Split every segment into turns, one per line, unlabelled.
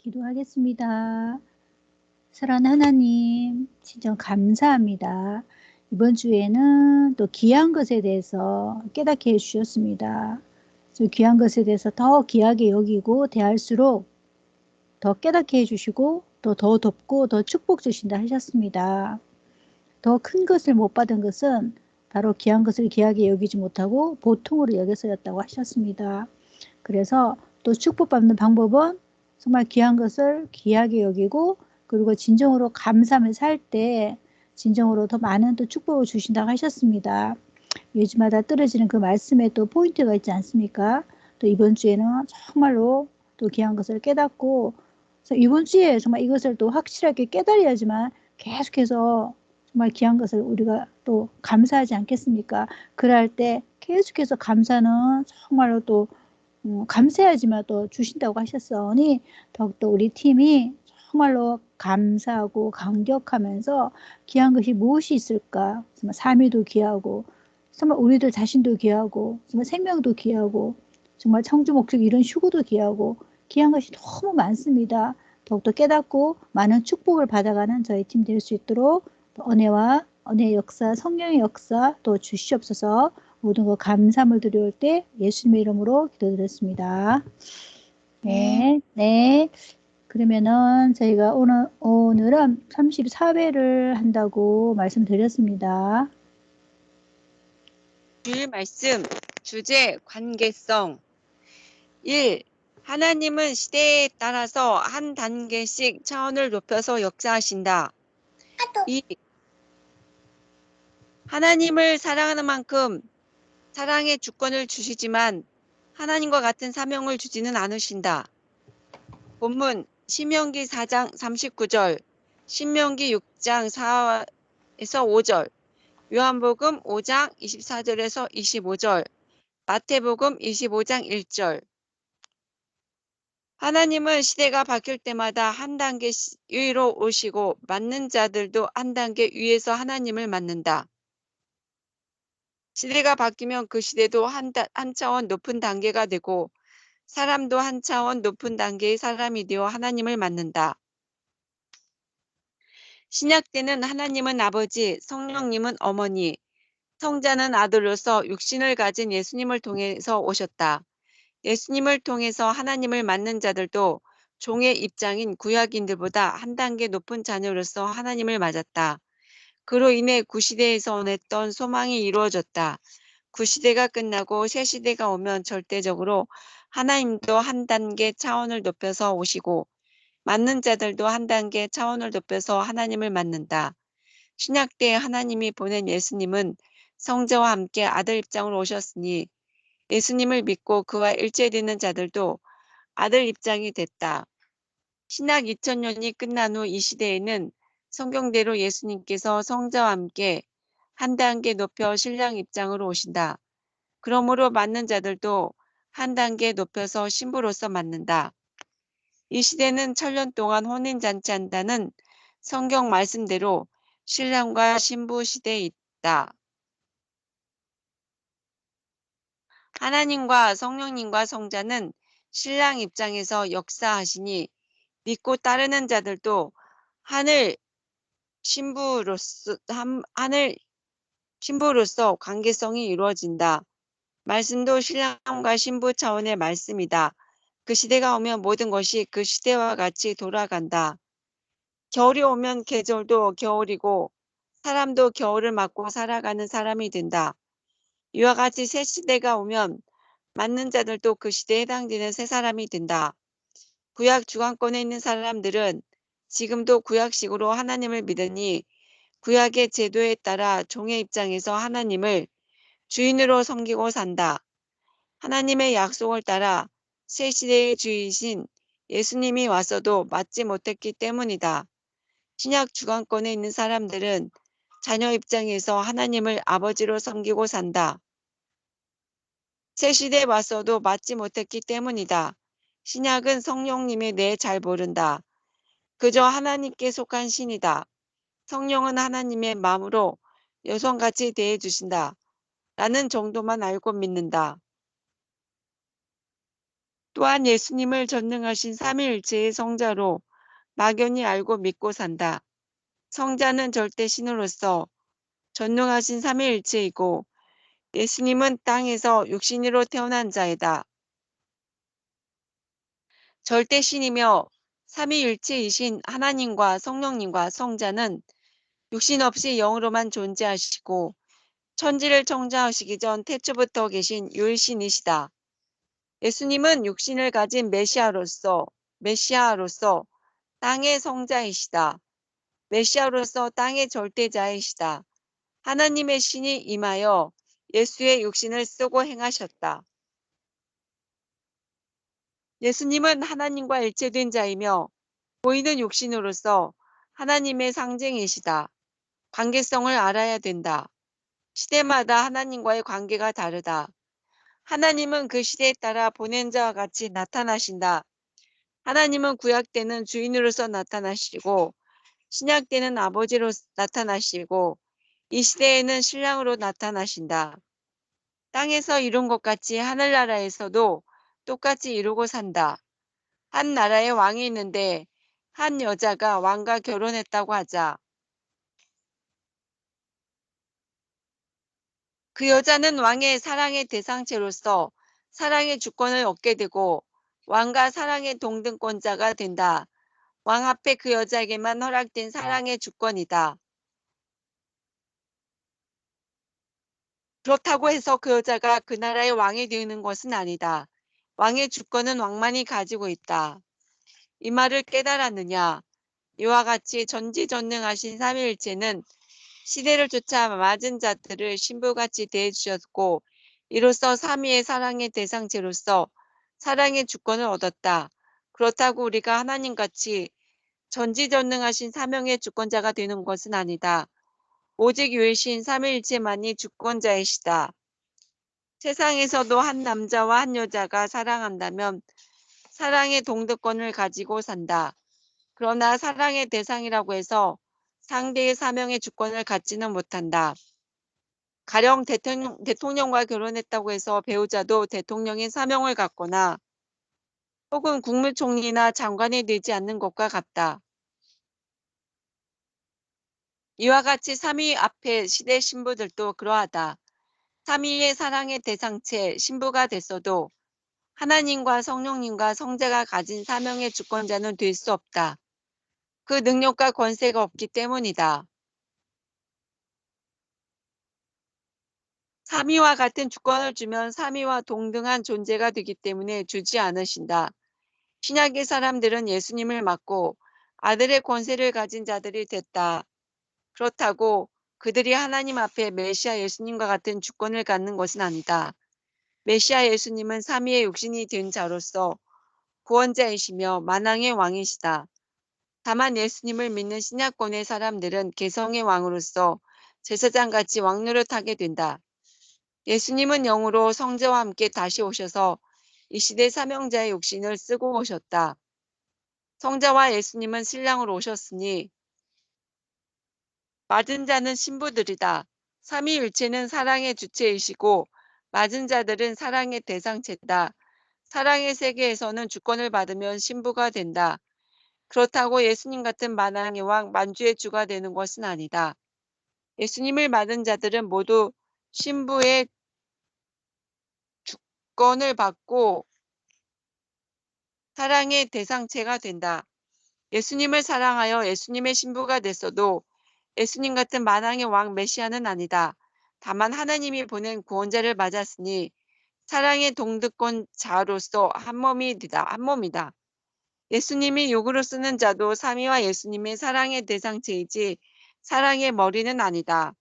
기도하겠습니다. 사랑하는 하나님, 진정 감사합니다. 이번 주에는 또 귀한 것에 대해서 깨닫게 해주셨습니다. 저 귀한 것에 대해서 더 귀하게 여기고 대할수록 더 깨닫게 해주시고 또 더 돕고 더 축복 주신다 하셨습니다. 더 큰 것을 못 받은 것은 바로 귀한 것을 귀하게 여기지 못하고 보통으로 여겨서였다고 하셨습니다. 그래서 또 축복받는 방법은 정말 귀한 것을 귀하게 여기고 그리고 진정으로 감사하며 살 때 진정으로 더 많은 또 축복을 주신다고 하셨습니다. 요즘마다 떨어지는 그 말씀에 또 포인트가 있지 않습니까? 또 이번 주에는 정말로 또 귀한 것을 깨닫고 이번 주에 정말 이것을 또 확실하게 깨달아야지만 계속해서 정말 귀한 것을 우리가 또 감사하지 않겠습니까? 그럴 때 계속해서 감사는 정말로 또 감사해야지만 또 주신다고 하셨으니 더욱더 우리 팀이 정말로 감사하고 감격하면서 귀한 것이 무엇이 있을까? 정말 삶이도 귀하고 정말 우리들 자신도 귀하고 정말 생명도 귀하고 정말 청주 목적 이런 휴고도 귀하고 귀한 것이 너무 많습니다. 더욱더 깨닫고 많은 축복을 받아가는 저희 팀 될 수 있도록 은혜와 은혜의 역사, 성령의 역사 또 주시옵소서. 모든 것 감사함을 드려올 때 예수님의 이름으로 기도드렸습니다. 네, 네. 그러면은 저희가 오늘은 34배를 한다고 말씀드렸습니다.
주일 말씀 주제 관계성 1. 하나님은 시대에 따라서 한 단계씩 차원을 높여서 역사하신다. 2. 하나님을 사랑하는 만큼 사랑의 주권을 주시지만 하나님과 같은 사명을 주지는 않으신다. 본문 신명기 4장 39절, 신명기 6장 4에서 5절, 요한복음 5장 24절에서 25절, 마태복음 25장 1절. 하나님은 시대가 바뀔 때마다 한 단계 위로 오시고 맞는 자들도 한 단계 위에서 하나님을 맞는다. 시대가 바뀌면 그 시대도 한 차원 높은 단계가 되고 사람도 한 차원 높은 단계의 사람이 되어 하나님을 맞는다. 신약 때는 하나님은 아버지, 성령님은 어머니, 성자는 아들로서 육신을 가진 예수님을 통해서 오셨다. 예수님을 통해서 하나님을 맞는 자들도 종의 입장인 구약인들보다 한 단계 높은 자녀로서 하나님을 맞았다. 그로 인해 구시대에서 원했던 소망이 이루어졌다. 구시대가 끝나고 새 시대가 오면 절대적으로 하나님도 한 단계 차원을 높여서 오시고 맞는 자들도 한 단계 차원을 높여서 하나님을 맞는다. 신약 때 하나님이 보낸 예수님은 성자와 함께 아들 입장으로 오셨으니 예수님을 믿고 그와 일체되는 자들도 아들 입장이 됐다. 신약 2000년이 끝난 후 이 시대에는 성경대로 예수님께서 성자와 함께 한 단계 높여 신랑 입장으로 오신다. 그러므로 맞는 자들도 한 단계 높여서 신부로서 맞는다. 이 시대는 천년 동안 혼인잔치한다는 성경 말씀대로 신랑과 신부 시대에 있다. 하나님과 성령님과 성자는 신랑 입장에서 역사하시니 믿고 따르는 자들도 하늘 신부로서 관계성이 이루어진다. 말씀도 신랑과 신부 차원의 말씀이다. 그 시대가 오면 모든 것이 그 시대와 같이 돌아간다. 겨울이 오면 계절도 겨울이고 사람도 겨울을 맞고 살아가는 사람이 된다. 이와 같이 새 시대가 오면 맞는 자들도 그 시대에 해당되는 새 사람이 된다. 구약 주관권에 있는 사람들은 지금도 구약식으로 하나님을 믿으니 구약의 제도에 따라 종의 입장에서 하나님을 주인으로 섬기고 산다. 하나님의 약속을 따라 새 시대의 주이신 예수님이 와서도 맞지 못했기 때문이다. 신약 주관권에 있는 사람들은 자녀 입장에서 하나님을 아버지로 섬기고 산다. 새 시대에 와서도 맞지 못했기 때문이다. 신약은 성령님이 내 잘 모른다. 그저 하나님께 속한 신이다. 성령은 하나님의 마음으로 여성같이 대해주신다. 라는 정도만 알고 믿는다. 또한 예수님을 전능하신 삼위일체의 성자로 막연히 알고 믿고 산다. 성자는 절대 신으로서 전능하신 삼위일체이고 예수님은 땅에서 육신으로 태어난 자이다. 절대 신이며 삼위일체이신 하나님과 성령님과 성자는 육신 없이 영으로만 존재하시고 천지를 창조하시기 전 태초부터 계신 유일신이시다. 예수님은 육신을 가진 메시아로서 땅의 성자이시다. 메시아로서 땅의 절대자이시다. 하나님의 신이 임하여 예수의 육신을 쓰고 행하셨다. 예수님은 하나님과 일체된 자이며 보이는 육신으로서 하나님의 상징이시다. 관계성을 알아야 된다. 시대마다 하나님과의 관계가 다르다. 하나님은 그 시대에 따라 보낸 자와 같이 나타나신다. 하나님은 구약 때는 주인으로서 나타나시고 신약 때는 아버지로 나타나시고 이 시대에는 신랑으로 나타나신다. 땅에서 이룬 것 같이 하늘나라에서도 똑같이 이루고 산다. 한 나라에 왕이 있는데 한 여자가 왕과 결혼했다고 하자. 그 여자는 왕의 사랑의 대상체로서 사랑의 주권을 얻게 되고 왕과 사랑의 동등권자가 된다. 왕 앞에 그 여자에게만 허락된 사랑의 주권이다. 그렇다고 해서 그 여자가 그 나라의 왕이 되는 것은 아니다. 왕의 주권은 왕만이 가지고 있다. 이 말을 깨달았느냐? 이와 같이 전지전능하신 삼위일체는 시대를 쫓아 맞은 자들을 신부같이 대해주셨고 이로써 삼위의 사랑의 대상체로서 사랑의 주권을 얻었다. 그렇다고 우리가 하나님같이 전지전능하신 사명의 주권자가 되는 것은 아니다. 오직 유일신 삼위일체만이 주권자이시다. 세상에서도 한 남자와 한 여자가 사랑한다면 사랑의 동등권을 가지고 산다. 그러나 사랑의 대상이라고 해서 상대의 사명의 주권을 갖지는 못한다. 가령 대통령과 결혼했다고 해서 배우자도 대통령의 사명을 갖거나 혹은 국무총리나 장관이 되지 않는 것과 같다. 이와 같이 삼위 앞에 시대 신부들도 그러하다. 삼위의 사랑의 대상체 신부가 됐어도 하나님과 성령님과 성자가 가진 사명의 주권자는 될 수 없다. 그 능력과 권세가 없기 때문이다. 삼위와 같은 주권을 주면 삼위와 동등한 존재가 되기 때문에 주지 않으신다. 신약의 사람들은 예수님을 맡고 아들의 권세를 가진 자들이 됐다. 그렇다고 그들이 하나님 앞에 메시아 예수님과 같은 주권을 갖는 것은 아니다. 메시아 예수님은 삼위의 육신이 된 자로서 구원자이시며 만왕의 왕이시다. 다만 예수님을 믿는 신약권의 사람들은 개성의 왕으로서 제사장같이 왕노릇하게 된다. 예수님은 영으로 성자와 함께 다시 오셔서 이 시대 사명자의 육신을 쓰고 오셨다. 성자와 예수님은 신랑으로 오셨으니 맞은 자는 신부들이다. 삼위일체는 사랑의 주체이시고 맞은 자들은 사랑의 대상체다. 사랑의 세계에서는 주권을 받으면 신부가 된다. 그렇다고 예수님 같은 만왕의 왕 만주의 주가 되는 것은 아니다. 예수님을 맞은 자들은 모두 신부의 주권을 받고 사랑의 대상체가 된다. 예수님을 사랑하여 예수님의 신부가 됐어도 예수님 같은 만왕의 왕 메시아는 아니다. 다만 하나님이 보낸 구원자를 맞았으니 사랑의 동등권자로서 한 몸이다. 예수님이 육으로 쓰는 자도 삼위와 예수님의 사랑의 대상체이지 사랑의 머리는 아니다.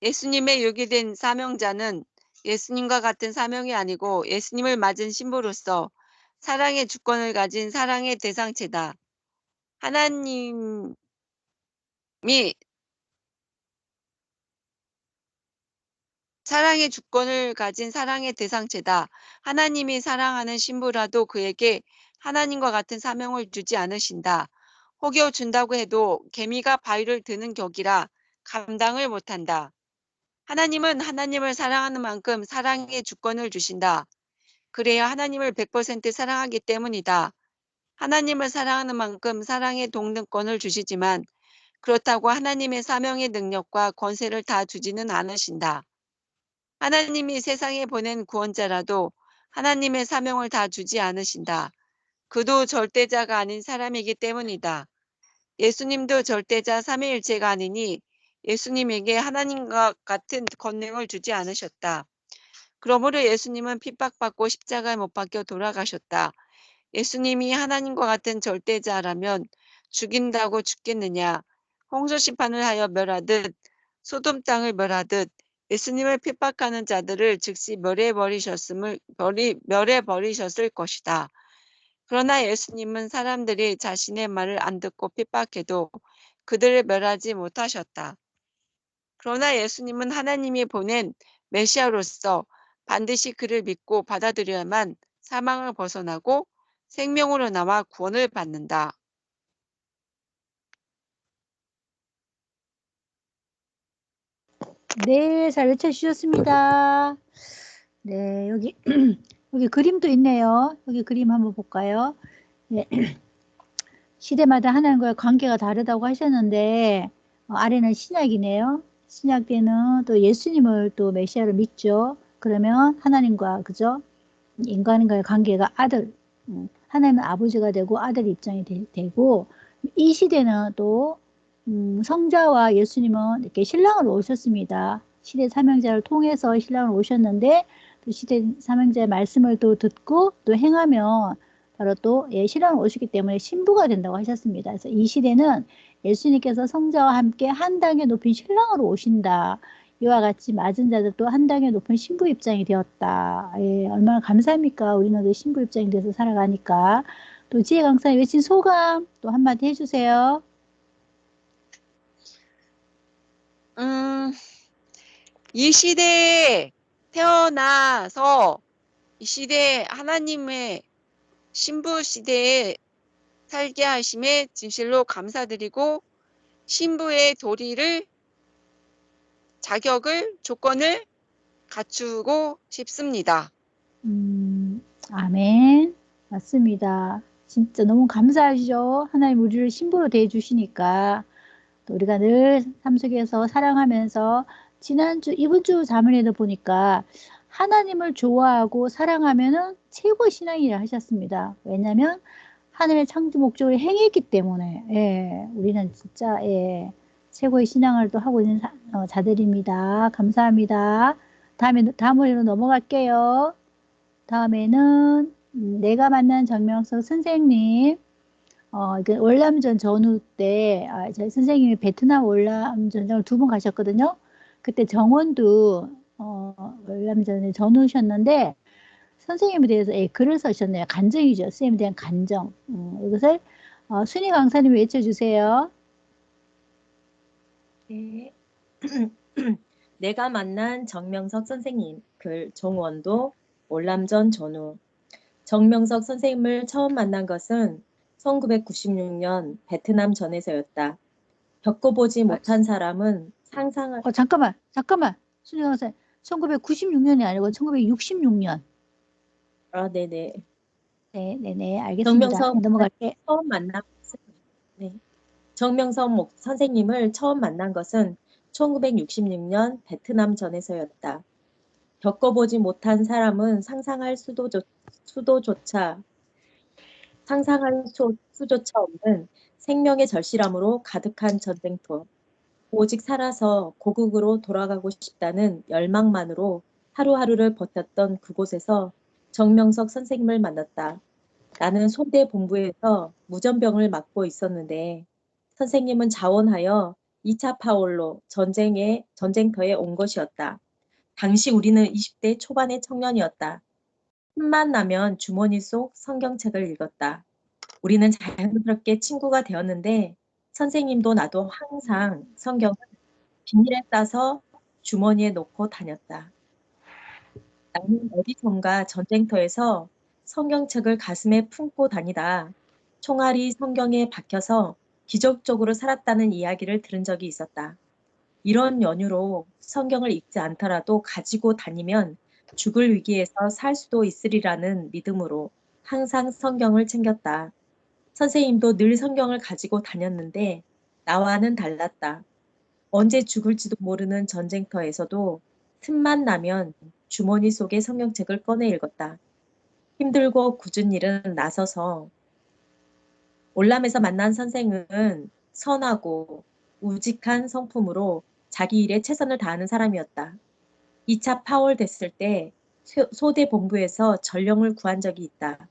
예수님의 육이 된 사명자는 예수님과 같은 사명이 아니고 예수님을 맞은 신부로서 사랑의 주권을 가진 사랑의 대상체다. 하나님이 사랑의 주권을 가진 사랑의 대상체다. 하나님이 사랑하는 신부라도 그에게 하나님과 같은 사명을 주지 않으신다. 혹여 준다고 해도 개미가 바위를 드는 격이라 감당을 못한다. 하나님은 하나님을 사랑하는 만큼 사랑의 주권을 주신다. 그래야 하나님을 100% 사랑하기 때문이다. 하나님을 사랑하는 만큼 사랑의 동등권을 주시지만 그렇다고 하나님의 사명의 능력과 권세를 다 주지는 않으신다. 하나님이 세상에 보낸 구원자라도 하나님의 사명을 다 주지 않으신다. 그도 절대자가 아닌 사람이기 때문이다. 예수님도 절대자 삼위일체가 아니니 예수님에게 하나님과 같은 권능을 주지 않으셨다. 그러므로 예수님은 핍박받고 십자가에 못 박혀 돌아가셨다. 예수님이 하나님과 같은 절대자라면 죽인다고 죽겠느냐? 홍수 심판을 하여 멸하듯 소돔 땅을 멸하듯 예수님을 핍박하는 자들을 즉시 멸해버리셨을 것이다. 그러나 예수님은 사람들이 자신의 말을 안 듣고 핍박해도 그들을 멸하지 못하셨다. 그러나 예수님은 하나님이 보낸 메시아로서 반드시 그를 믿고 받아들여야만 사망을 벗어나고 생명으로 나와 구원을 받는다.
네, 잘 외쳐주셨습니다. 네, 여기, 여기 그림도 있네요. 여기 그림 한번 볼까요? 네, 시대마다 하나님과의 관계가 다르다고 하셨는데, 아래는 신약이네요. 신약 때는 또 예수님을 또 메시아로 믿죠. 그러면 하나님과, 그죠? 인간과의 관계가 아들, 하나님은 아버지가 되고 아들 입장이 되고, 이 시대는 또 성자와 예수님은 이렇게 신랑으로 오셨습니다. 시대 사명자를 통해서 신랑으로 오셨는데 또 시대 사명자의 말씀을 또 듣고 또 행하면 바로 또 신랑으로 오셨기 때문에 신부가 된다고 하셨습니다. 그래서 이 시대는 예수님께서 성자와 함께 한 단계 높은 신랑으로 오신다. 이와 같이 맞은 자들도 한 단계 높은 신부 입장이 되었다. 예, 얼마나 감사합니까? 우리는 그 신부 입장이 돼서 살아가니까. 또 지혜 강사님 외친 소감 또 한마디 해주세요.
이 시대에 태어나서 이 시대에 하나님의 신부 시대에 살게 하심에 진실로 감사드리고 신부의 도리를 자격을 조건을 갖추고 싶습니다.
아멘. 맞습니다. 진짜 너무 감사하시죠? 하나님 우리를 신부로 대해주시니까. 또 우리가 늘 삶 속에서 사랑하면서 지난주, 이번 주 자문에도 보니까 하나님을 좋아하고 사랑하면은 최고의 신앙이라 하셨습니다. 왜냐면 하늘의 창조 목적을 행했기 때문에, 예, 우리는 진짜, 예, 최고의 신앙을 또 하고 있는 자들입니다. 감사합니다. 다음으로 넘어갈게요. 다음에는 내가 만난 정명석 선생님, 이게 월남전 전후 때, 저희 선생님이 베트남 월남전쟁을 2번 가셨거든요. 그때 정원도, 월남전에 전후셨는데, 선생님에 대해서 글을 써셨네요. 간정이죠. 선생님에 대한 간정. 이것을, 순희 강사님이 외쳐주세요.
네. 내가 만난 정명석 선생님, 글 정원도 월남전 전후. 정명석 선생님을 처음 만난 것은 1996년 베트남 전에서였다. 겪어보지 못한 사람은 상상할
잠깐만. 순희 강사님. 1996년이 아니고 1966년.
네네.
네네. 알겠습니다.
정명석
넘어갈게.
처음 만난 것은 네. 정명석 선생님을 처음 만난 것은 1966년 베트남 전에서였다. 겪어보지 못한 사람은 상상할 수조차 없는 생명의 절실함으로 가득한 전쟁터. 오직 살아서 고국으로 돌아가고 싶다는 열망만으로 하루하루를 버텼던 그곳에서 정명석 선생님을 만났다. 나는 소대 본부에서 무전병을 맡고 있었는데 선생님은 자원하여 2차 파월로 전쟁터에 온 것이었다. 당시 우리는 20대 초반의 청년이었다. 틈만 나면 주머니 속 성경책을 읽었다. 우리는 자연스럽게 친구가 되었는데 선생님도 나도 항상 성경을 비닐에 싸서 주머니에 넣고 다녔다. 나는 어디선가 전쟁터에서 성경책을 가슴에 품고 다니다 총알이 성경에 박혀서 기적적으로 살았다는 이야기를 들은 적이 있었다. 이런 연유로 성경을 읽지 않더라도 가지고 다니면 죽을 위기에서 살 수도 있으리라는 믿음으로 항상 성경을 챙겼다. 선생님도 늘 성경을 가지고 다녔는데 나와는 달랐다. 언제 죽을지도 모르는 전쟁터에서도 틈만 나면 주머니 속에 성경책을 꺼내 읽었다. 힘들고 굳은 일은 나서서 올람에서 만난 선생은 선하고 우직한 성품으로 자기 일에 최선을 다하는 사람이었다. 2차 파월 됐을 때 소대 본부에서 전령을 구한 적이 있다.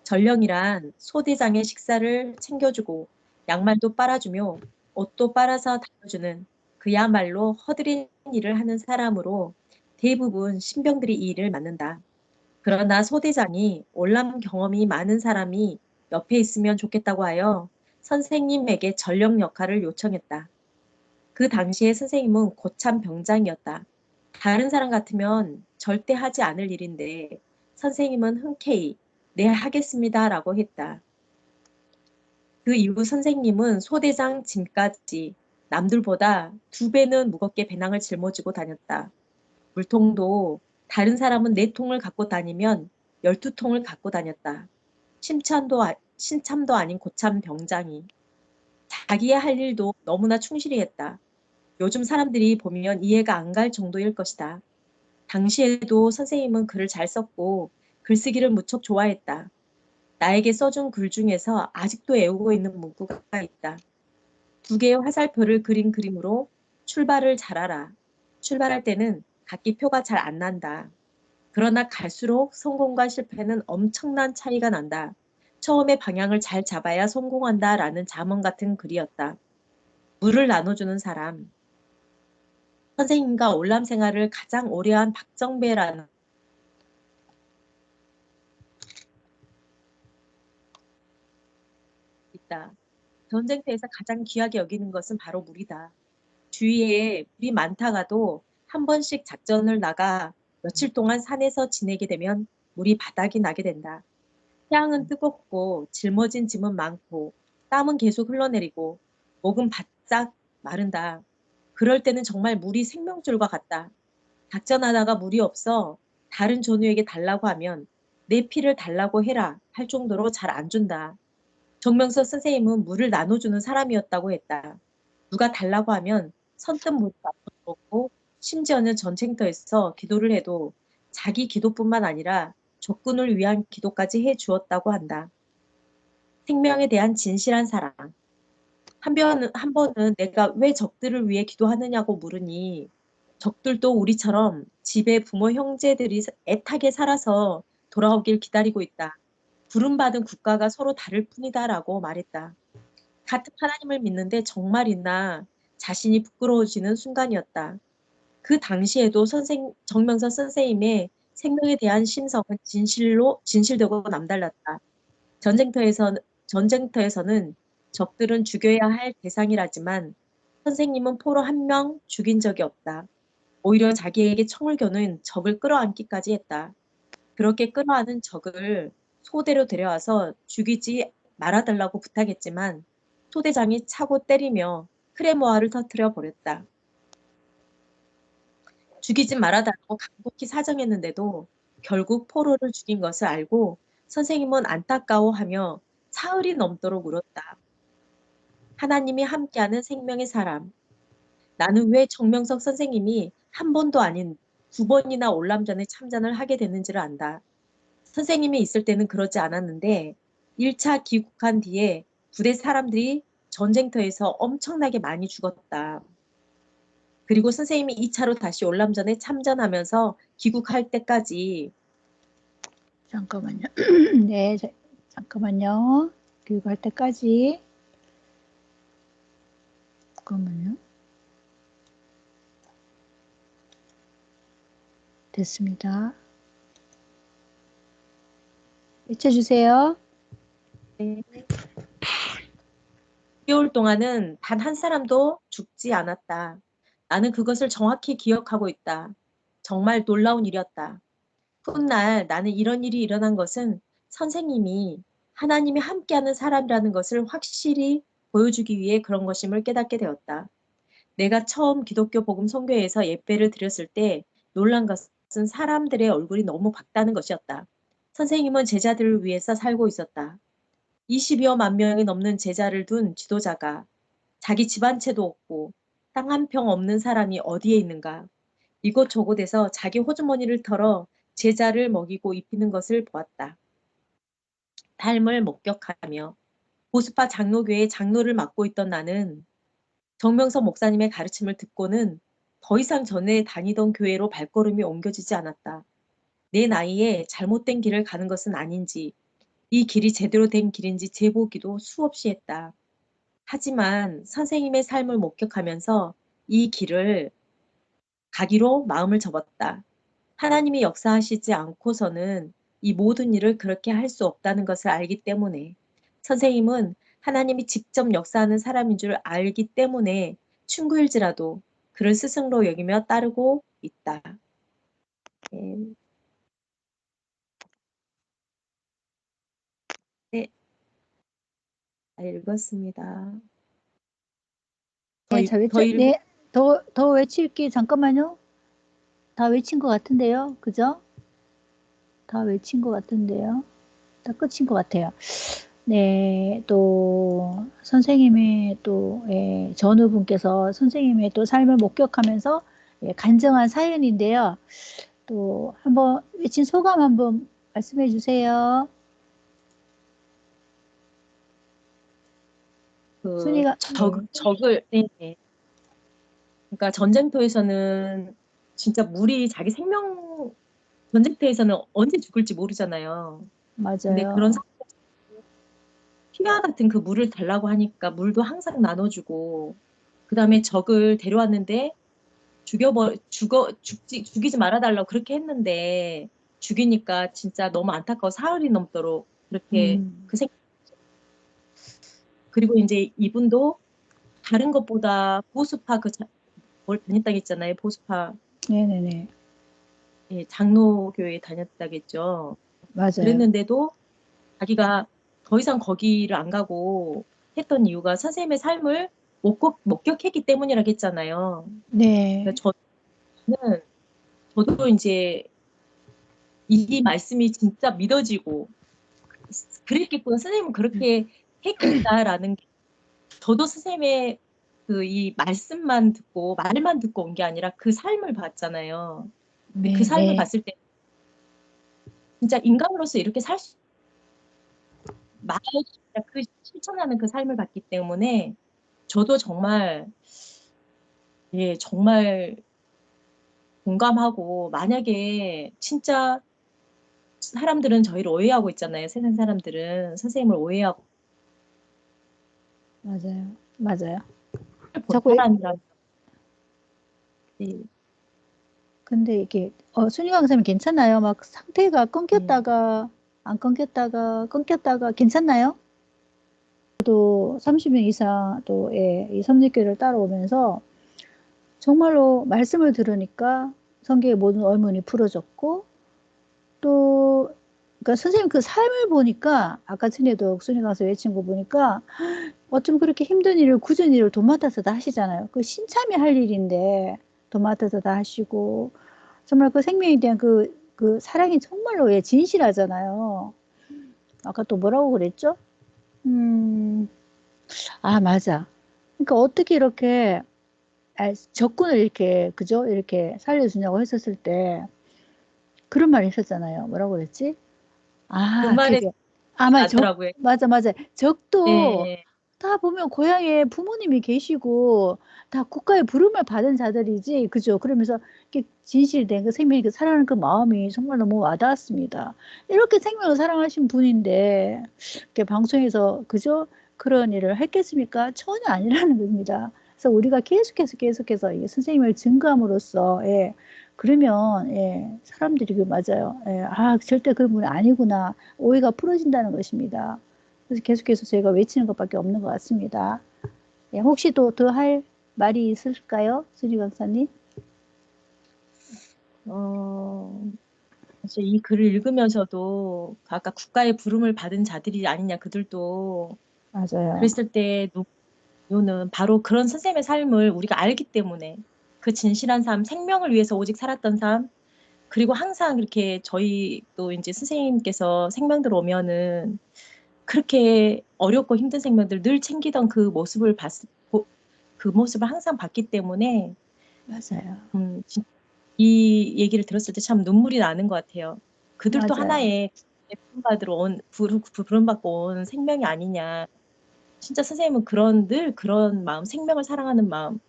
전령이란 소대장의 식사를 챙겨주고 양말도 빨아주며 옷도 빨아서 다려주는 그야말로 허드렛 일을 하는 사람으로 대부분 신병들이 이 일을 맡는다. 그러나 소대장이 올람 경험이 많은 사람이 옆에 있으면 좋겠다고 하여 선생님에게 전령 역할을 요청했다. 그 당시에 선생님은 고참 병장이었다. 다른 사람 같으면 절대 하지 않을 일인데 선생님은 흔쾌히 네, 하겠습니다라고 했다. 그 이후 선생님은 소대장 짐까지 남들보다 2배는 무겁게 배낭을 짊어지고 다녔다. 물통도 다른 사람은 4통을 갖고 다니면 12통을 갖고 다녔다. 신참도 아닌 고참 병장이 자기의 할 일도 너무나 충실히 했다. 요즘 사람들이 보면 이해가 안 갈 정도일 것이다. 당시에도 선생님은 글을 잘 썼고 글쓰기를 무척 좋아했다. 나에게 써준 글 중에서 아직도 애우고 있는 문구가 있다. 2개의 화살표를 그린 그림으로 출발을 잘하라. 출발할 때는 각기 표가 잘 안 난다. 그러나 갈수록 성공과 실패는 엄청난 차이가 난다. 처음에 방향을 잘 잡아야 성공한다 라는 잠언 같은 글이었다. 물을 나눠주는 사람. 선생님과 올람 생활을 가장 오래한 박정배라는 있다. 전쟁터에서 가장 귀하게 여기는 것은 바로 물이다. 주위에 물이 많다가도 한 번씩 작전을 나가 며칠 동안 산에서 지내게 되면 물이 바닥이 나게 된다. 태양은 뜨겁고 짊어진 짐은 많고 땀은 계속 흘러내리고 목은 바짝 마른다. 그럴 때는 정말 물이 생명줄과 같다. 작전하다가 물이 없어 다른 전우에게 달라고 하면 내 피를 달라고 해라 할 정도로 잘 안 준다. 정명석 선생님은 물을 나눠주는 사람이었다고 했다. 누가 달라고 하면 선뜻 물을 나눠주었고 심지어는 전쟁터에서 기도를 해도 자기 기도뿐만 아니라 적군을 위한 기도까지 해 주었다고 한다. 생명에 대한 진실한 사랑. 한 번은 내가 왜 적들을 위해 기도하느냐고 물으니 적들도 우리처럼 집에 부모 형제들이 애타게 살아서 돌아오길 기다리고 있다. 부름받은 국가가 서로 다를 뿐이다라고 말했다. 같은 하나님을 믿는데 정말 있나 자신이 부끄러워지는 순간이었다. 그 당시에도 정명선 선생님의 생명에 대한 심성은 진실되고 남달랐다. 전쟁터에서는 적들은 죽여야 할 대상이라지만 선생님은 포로 1명 죽인 적이 없다. 오히려 자기에게 총을 겨눈 적을 끌어안기까지 했다. 그렇게 끌어안은 적을 소대로 데려와서 죽이지 말아달라고 부탁했지만 소대장이 차고 때리며 크레모아를 터뜨려 버렸다. 죽이지 말아달라고 간곡히 사정했는데도 결국 포로를 죽인 것을 알고 선생님은 안타까워하며 사흘이 넘도록 울었다. 하나님이 함께하는 생명의 사람. 나는 왜 정명석 선생님이 한 번도 아닌 9번이나 올람전에 참전을 하게 됐는지를 안다. 선생님이 있을 때는 그러지 않았는데 1차 귀국한 뒤에 부대 사람들이 전쟁터에서 엄청나게 많이 죽었다. 그리고 선생님이 2차로 다시 올람전에 참전하면서 귀국할 때까지
잠깐만요. 네, 잠깐만요. 교육할 때까지. 잠깐만요. 됐습니다. 외쳐주세요.
네. 6개월 동안은 단 한 사람도 죽지 않았다. 나는 그것을 정확히 기억하고 있다. 정말 놀라운 일이었다. 훗날 나는 이런 일이 일어난 것은 선생님이 하나님이 함께하는 사람이라는 것을 확실히 보여주기 위해 그런 것임을 깨닫게 되었다. 내가 처음 기독교 복음 선교회에서 예배를 드렸을 때 놀란 것은 것은 사람들의 얼굴이 너무 밝다는 것이었다. 선생님은 제자들을 위해서 살고 있었다. 20여만 명이 넘는 제자를 둔 지도자가 자기 집 한 채도 없고 땅 한 평 없는 사람이 어디에 있는가? 이곳저곳에서 자기 호주머니를 털어 제자를 먹이고 입히는 것을 보았다. 삶을 목격하며 보스파 장로교의 장로를 맡고 있던 나는 정명섭 목사님의 가르침을 듣고는 더 이상 전에 다니던 교회로 발걸음이 옮겨지지 않았다. 내 나이에 잘못된 길을 가는 것은 아닌지, 이 길이 제대로 된 길인지 재보기도 수없이 했다. 하지만 선생님의 삶을 목격하면서 이 길을 가기로 마음을 접었다. 하나님이 역사하시지 않고서는 이 모든 일을 그렇게 할 수 없다는 것을 알기 때문에 선생님은 하나님이 직접 역사하는 사람인 줄 알기 때문에 충고일지라도 그를 스승으로 여기며 따르고 있다. 네, 네, 잘 읽었습니다.
네, 잘
더 읽,
네, 더 외칠게. 잠깐만요. 다 외친 것 같은데요. 그죠? 다 외친 것 같은데요. 다 끝인 것 같아요. 네, 또 선생님의 또 전우분께서 선생님의 또 삶을 목격하면서 간증한 사연인데요. 또 한번 외친 소감 한번 말씀해 주세요. 순이가
적을, 네. 그러니까 전쟁터에서는 진짜 자기 생명, 전쟁터에서는 언제 죽을지 모르잖아요. 근데 그런
맞아요.
피와 같은 그 물을 달라고 하니까 물도 항상 나눠주고, 그 다음에 적을 데려왔는데 죽이지 말아달라고 그렇게 했는데 죽이니까 진짜 너무 안타까워 사흘이 넘도록 그렇게 그리고 이제 이분도 다른 것보다 보수파 뭘 다녔다고 했잖아요. 보수파
네네네.
예, 장로교회 다녔다겠죠.
맞아요.
그랬는데도 자기가 더 이상 거기를 안 가고 했던 이유가 선생님의 삶을 목격했기 때문이라고 했잖아요.
네.
그러니까 저도 이제 이 말씀이 진짜 믿어지고 그랬겠구나. 선생님은 그렇게 했겠다라는 게 저도 선생님의 이 말씀만 듣고 말만 듣고 온 게 아니라 그 삶을 봤잖아요. 근데 그
네,
삶을
네.
봤을 때 진짜 인간으로서 이렇게 그 실천하는 그 삶을 봤기 때문에 저도 정말 예, 정말 공감하고 만약에 진짜 사람들은 저희를 오해하고 있잖아요. 세상 사람들은 선생님을 오해하고
맞아요. 맞아요.
본
자꾸
사람이라면 예,
근데 이게 순위 강사님 괜찮나요? 막 상태가 끊겼다가 안 끊겼다가 끊겼다가 괜찮나요? 또 30년 이상 또 이 삼직교를 따라오면서 정말로 말씀을 들으니까 성경의 모든 의문이 풀어졌고 또 그러니까 선생님 그 삶을 보니까 아까 전에도 순위 강사 외친 거 보니까 어쩜 그렇게 힘든 일을 굳은 일을 도맡아서 다 하시잖아요. 그 신참이 할 일인데 도맡아서 다 하시고 정말 그 생명에 대한 그 사랑이 정말로 진실하잖아요. 아까 또 뭐라고 그랬죠? 맞아. 그러니까 어떻게 이렇게 적군을 이렇게 그죠? 이렇게 살려주냐고 했었을 때 그런 말이 있었잖아요. 뭐라고 그랬지?
그 말에
기억이 아마
나더라고요.
맞아. 적도
네.
다 보면 고향에 부모님이 계시고 다 국가의 부름을 받은 자들이지, 그죠? 그러면서 이렇게 진실된 그 생명이 사랑하는 그 마음이 정말 너무 와닿았습니다. 이렇게 생명을 사랑하신 분인데 이렇게 방송에서 그죠? 그런 일을 했겠습니까? 전혀 아니라는 겁니다. 그래서 우리가 계속해서 이 선생님을 증거함으로써 그러면 사람들이 맞아요. 절대 그런 분이 아니구나. 오해가 풀어진다는 것입니다. 그래서 계속해서 저희가 외치는 것밖에 없는 것 같습니다. 혹시 또 더 할 말이 있을까요? 수리 강사님?
사실 이 글을 읽으면서도 아까 국가의 부름을 받은 자들이 아니냐 그들도
맞아요.
그랬을 때 이유는 바로 그런 선생님의 삶을 우리가 알기 때문에 그 진실한 삶, 생명을 위해서 오직 살았던 삶, 그리고 항상 이렇게 저희 또 이제 선생님께서 생명들 오면은 그렇게 어렵고 힘든 생명들 늘 챙기던 그 모습을 그 모습을 항상 봤기 때문에
맞아요.
이 얘기를 들었을 때 참 눈물이 나는 것 같아요. 그들도
맞아요.
하나의 부름받고 온 생명이 아니냐. 진짜 선생님은 늘 그런 마음, 생명을 사랑하는 마음.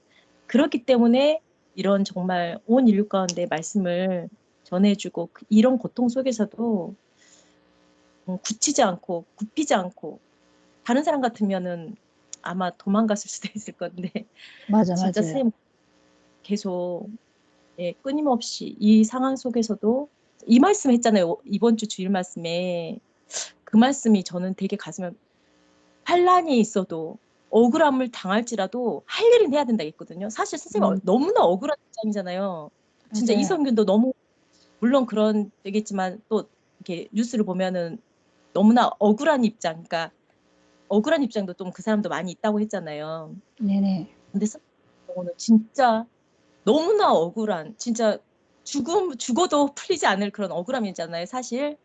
그렇기 때문에 이런 정말 온 인류 가운데 말씀을 전해주고 이런 고통 속에서도 굳히지 않고 굽히지 않고 다른 사람 같으면은 아마 도망갔을 수도 있을 건데
맞아,
진짜
맞아요.
선생님 계속 끊임없이 이 상황 속에서도 이 말씀 했잖아요. 이번 주 주일 말씀에 그 말씀이 저는 되게 가슴에 환란이 있어도 억울함을 당할지라도 할 일은 해야 된다 했거든요. 사실 선생님 너무나 억울한 입장이잖아요. 진짜
맞아요.
이성균도 너무 물론 그런 되겠지만 또 이렇게 뉴스를 보면은 너무나 억울한 입장, 그러니까 억울한 입장도 좀 그 사람도 많이 있다고 했잖아요.
네네.
근데 선생님은 진짜 너무나 억울한, 진짜 죽어도 풀리지 않을 그런 억울함이잖아요, 사실.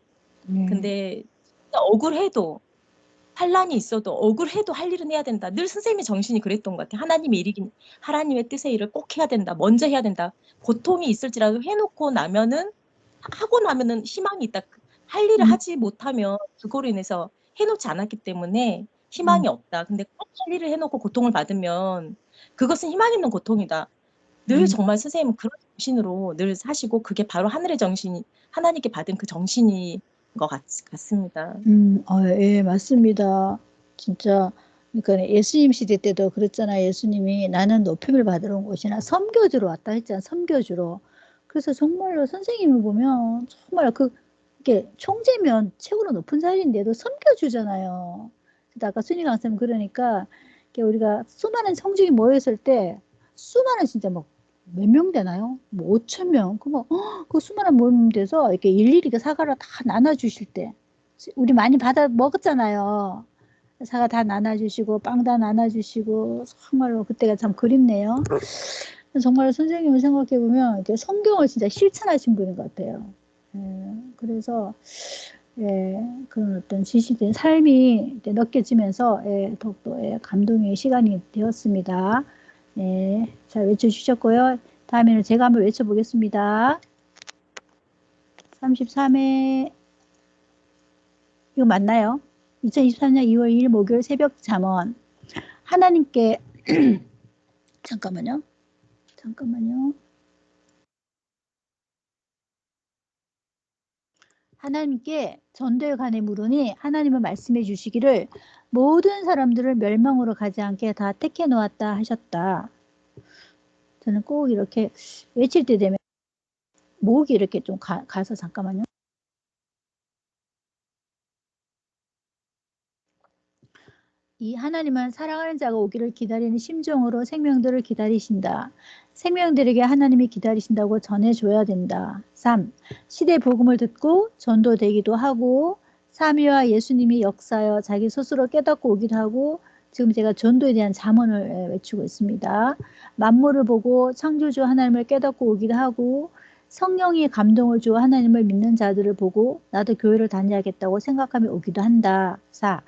근데 진짜 억울해도 환란이 있어도 억울해도 할 일은 해야 된다. 늘 선생님의 정신이 그랬던 것 같아요. 하나님의 일이긴 하나님의 뜻의 일을 꼭 해야 된다. 먼저 해야 된다. 고통이 있을지라도 해놓고 나면은 하고 나면은 희망이 있다. 할 일을 하지 못하면 그거로 인해서 해놓지 않았기 때문에 희망이 없다. 근데 꼭 할 일을 해놓고 고통을 받으면 그것은 희망 있는 고통이다. 늘 정말 선생님은 그런 정신으로 늘 사시고 그게 바로 하늘의 정신이 하나님께 받은 그 정신인 것 같습니다.
예, 맞습니다. 진짜, 그러니까 예수님 시대 때도 그랬잖아요. 예수님이 나는 높임을 받으러 온 곳이나 섬겨주러 왔다 했잖아. 섬겨주러. 그래서 정말로 선생님을 보면 정말 이렇게 총재면 최고로 높은 자리인데도 섬겨주잖아요. 근데 아까 순위 강사님 그러니까 이렇게 우리가 수많은 성직이 모였을 때 수많은 진짜 막 몇 명 되나요? 뭐 5천 명. 그 수많은 모임 돼서 이렇게 일일이 그 사과를 다 나눠주실 때 우리 많이 받아 먹었잖아요. 사과 다 나눠주시고 빵 다 나눠주시고 정말로 그때가 참 그립네요. 정말 선생님을 생각해 보면 성경을 진짜 실천하신 분인 것 같아요. 그래서 그런 어떤 지시된 삶이 느껴지면서 더욱더 감동의 시간이 되었습니다. 잘 외쳐주셨고요. 다음에는 제가 한번 외쳐보겠습니다. 33회 이거 맞나요? 2023년 2월 2일 목요일 새벽 잠언. 하나님께 잠깐만요. 하나님께 전도에 관해 물으니 하나님은 말씀해 주시기를 모든 사람들을 멸망으로 가지 않게 다 택해 놓았다 하셨다. 저는 꼭 이렇게 외칠 때 되면 목이 이렇게 좀 가서 잠깐만요. 이 하나님은 사랑하는 자가 오기를 기다리는 심정으로 생명들을 기다리신다. 생명들에게 하나님이 기다리신다고 전해줘야 된다. 3. 시대 복음을 듣고 전도되기도 하고 사미와 예수님이 역사하여 자기 스스로 깨닫고 오기도 하고 지금 제가 전도에 대한 잠언을 외치고 있습니다. 만물을 보고 창조주 하나님을 깨닫고 오기도 하고 성령이 감동을 주어 하나님을 믿는 자들을 보고 나도 교회를 다녀야겠다고 생각하며 오기도 한다. 4.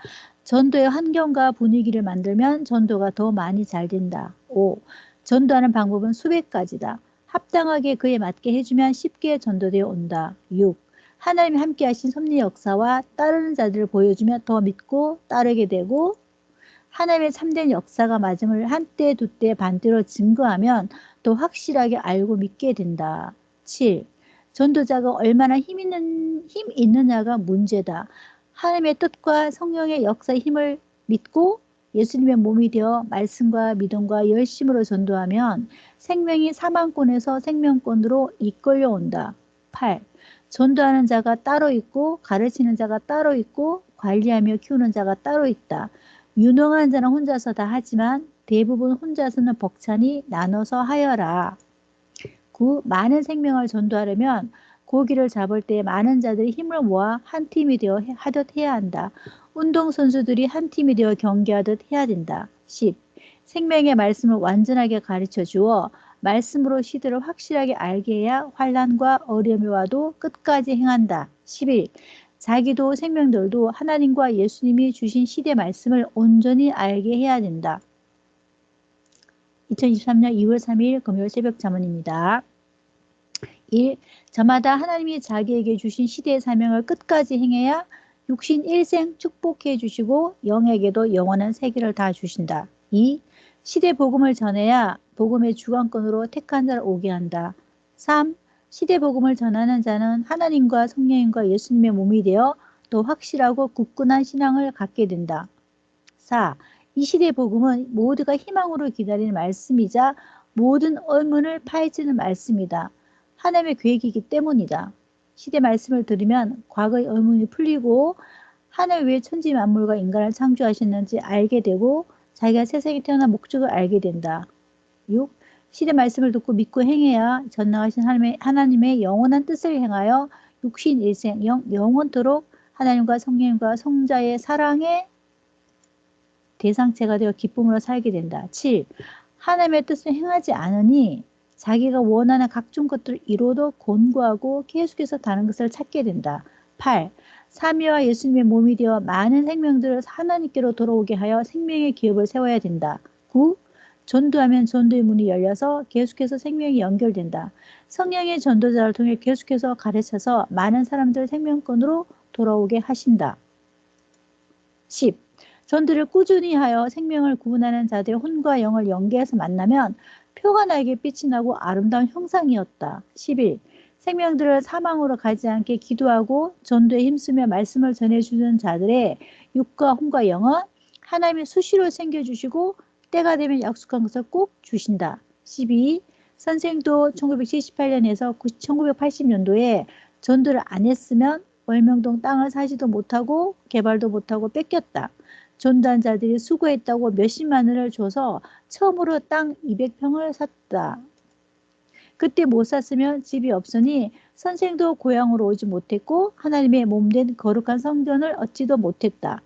전도의 환경과 분위기를 만들면 전도가 더 많이 잘 된다. 5. 전도하는 방법은 수백 가지다. 합당하게 그에 맞게 해주면 쉽게 전도되어 온다. 6. 하나님이 함께 하신 섭리 역사와 따르는 자들을 보여주면 더 믿고 따르게 되고 하나님의 참된 역사가 맞음을 한때 두때 반때로 증거하면 더 확실하게 알고 믿게 된다. 7. 전도자가 얼마나 힘 있느냐가 문제다. 하나님의 뜻과 성령의 역사의 힘을 믿고 예수님의 몸이 되어 말씀과 믿음과 열심으로 전도하면 생명이 사망권에서 생명권으로 이끌려 온다. 8. 전도하는 자가 따로 있고 가르치는 자가 따로 있고 관리하며 키우는 자가 따로 있다. 유능한 자는 혼자서 다 하지만 대부분 혼자서는 벅차니 나눠서 하여라. 9. 많은 생명을 전도하려면 고기를 잡을 때 많은 자들이 힘을 모아 한 팀이 되어 하듯 해야 한다. 운동선수들이 한 팀이 되어 경기하듯 해야 된다. 10. 생명의 말씀을 완전하게 가르쳐 주어 말씀으로 시대를 확실하게 알게 해야 환난과 어려움이 와도 끝까지 행한다. 11. 자기도 생명들도 하나님과 예수님이 주신 시대 말씀을 온전히 알게 해야 된다. 2023년 2월 3일 금요일 새벽 잠언입니다. 1. 저마다 하나님이 자기에게 주신 시대의 사명을 끝까지 행해야 육신 일생 축복해 주시고 영에게도 영원한 세계를 다 주신다. 2. 시대 복음을 전해야 복음의 주관권으로 택한 자를 오게 한다. 3. 시대 복음을 전하는 자는 하나님과 성령님과 예수님의 몸이 되어 또 확실하고 굳건한 신앙을 갖게 된다. 4. 이 시대 복음은 모두가 희망으로 기다리는 말씀이자 모든 의문을 파헤치는 말씀이다. 하나님의 계획이기 때문이다. 시대 말씀을 들으면 과거의 의문이 풀리고 하나님 왜 천지 만물과 인간을 창조하셨는지 알게 되고 자기가 세상에 태어난 목적을 알게 된다. 6. 시대 말씀을 듣고 믿고 행해야 전능하신 하나님의 영원한 뜻을 행하여 육신 일생 영원토록 하나님과 성령과 성자의 사랑에 대상체가 되어 기쁨으로 살게 된다. 7. 하나님의 뜻을 행하지 않으니 자기가 원하는 각종 것들을 이루어도 곤고하고 계속해서 다른 것을 찾게 된다. 8. 삼위와 예수님의 몸이 되어 많은 생명들을 하나님께로 돌아오게 하여 생명의 기업을 세워야 된다. 9. 전도하면 전도의 문이 열려서 계속해서 생명이 연결된다. 성령의 전도자를 통해 계속해서 가르쳐서 많은 사람들을 생명권으로 돌아오게 하신다. 10. 전도를 꾸준히 하여 생명을 구원하는 자들의 혼과 영을 연계해서 만나면 표가 나에게 빛이 나고 아름다운 형상이었다. 11. 생명들을 사망으로 가지 않게 기도하고 전도에 힘쓰며 말씀을 전해주는 자들의 육과 혼과 영은 하나님이 수시로 챙겨주시고 때가 되면 약속한 것을 꼭 주신다. 12. 선생도 1978년에서 1980년도에 전도를 안 했으면 월명동 땅을 사지도 못하고 개발도 못하고 뺏겼다. 전도한 자들이 수고했다고 몇십만 원을 줘서 처음으로 땅 200평을 샀다. 그때 못 샀으면 집이 없으니 선생도 고향으로 오지 못했고 하나님의 몸된 거룩한 성전을 얻지도 못했다.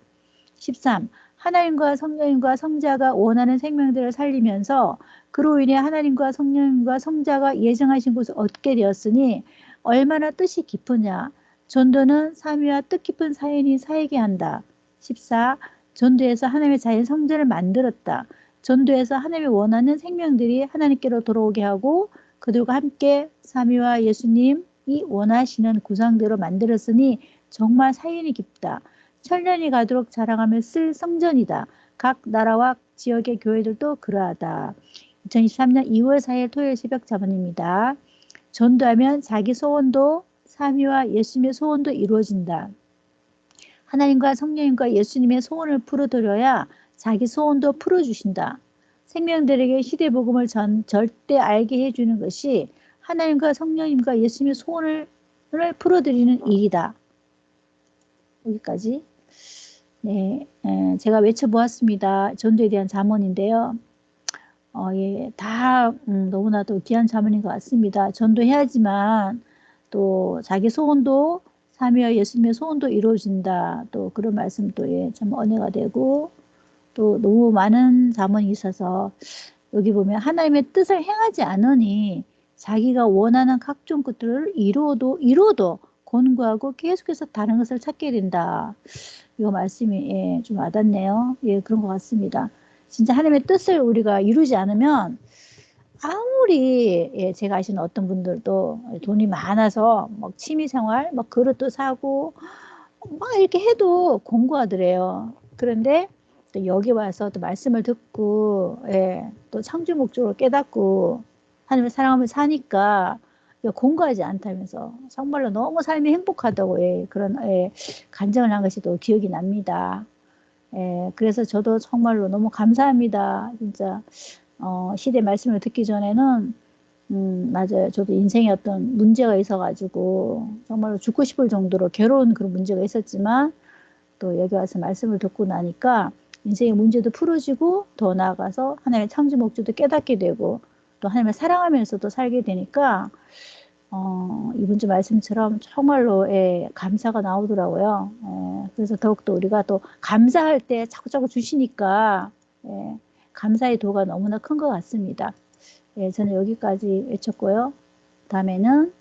13. 하나님과 성령님과 성자가 원하는 생명들을 살리면서 그로 인해 하나님과 성령님과 성자가 예정하신 곳을 얻게 되었으니 얼마나 뜻이 깊으냐. 전도는 삼위와 뜻깊은 사연이 사에게 한다. 14. 전도에서 하나님의 자연 성전을 만들었다. 전도에서 하나님이 원하는 생명들이 하나님께로 돌아오게 하고 그들과 함께 삼위와 예수님이 원하시는 구상대로 만들었으니 정말 사연이 깊다. 천년이 가도록 자랑하며 쓸 성전이다. 각 나라와 지역의 교회들도 그러하다. 2023년 2월 4일 토요일 새벽 자문입니다. 전도하면 자기 소원도 삼위와 예수님의 소원도 이루어진다. 하나님과 성령님과 예수님의 소원을 풀어드려야 자기 소원도 풀어주신다. 생명들에게 시대복음을 절대 알게 해주는 것이 하나님과 성령님과 예수님의 소원을 풀어드리는 일이다. 여기까지. 네, 제가 외쳐보았습니다. 전도에 대한 잠언인데요. 예, 다 너무나도 귀한 잠언인 것 같습니다. 전도해야지만 또 자기 소원도 삼위와 예수님의 소원도 이루어진다. 또 그런 말씀도 예, 참 은혜가 되고 또 너무 많은 잠언이 있어서 여기 보면 하나님의 뜻을 행하지 않으니 자기가 원하는 각종 것들을 이루어도 곤고하고 계속해서 다른 것을 찾게 된다. 이 말씀이 예, 좀 와닿네요. 예, 그런 것 같습니다. 진짜 하나님의 뜻을 우리가 이루지 않으면 아무리 예, 제가 아시는 어떤 분들도 돈이 많아서 막 취미생활 막 그릇도 사고 막 이렇게 해도 공부하더래요. 그런데 또 여기 와서 또 말씀을 듣고 예, 또 창조 목적으로 깨닫고 하나님을 사랑하며 사니까 공부하지 않다면서 정말로 너무 삶이 행복하다고 예, 그런 예, 간증을 한 것이 또 기억이 납니다. 예, 그래서 저도 정말로 너무 감사합니다. 진짜 시대 말씀을 듣기 전에는 맞아요. 저도 인생에 어떤 문제가 있어가지고 정말로 죽고 싶을 정도로 괴로운 그런 문제가 있었지만 또 여기 와서 말씀을 듣고 나니까 인생의 문제도 풀어지고 더 나아가서 하나님의 창조 목적도 깨닫게 되고 또 하나님을 사랑하면서도 살게 되니까 이번 주 말씀처럼 정말로 예, 감사가 나오더라고요. 예, 그래서 더욱더 우리가 또 감사할 때 자꾸자꾸 주시니까 예, 감사의 도가 너무나 큰 것 같습니다. 예, 저는 여기까지 외쳤고요. 다음에는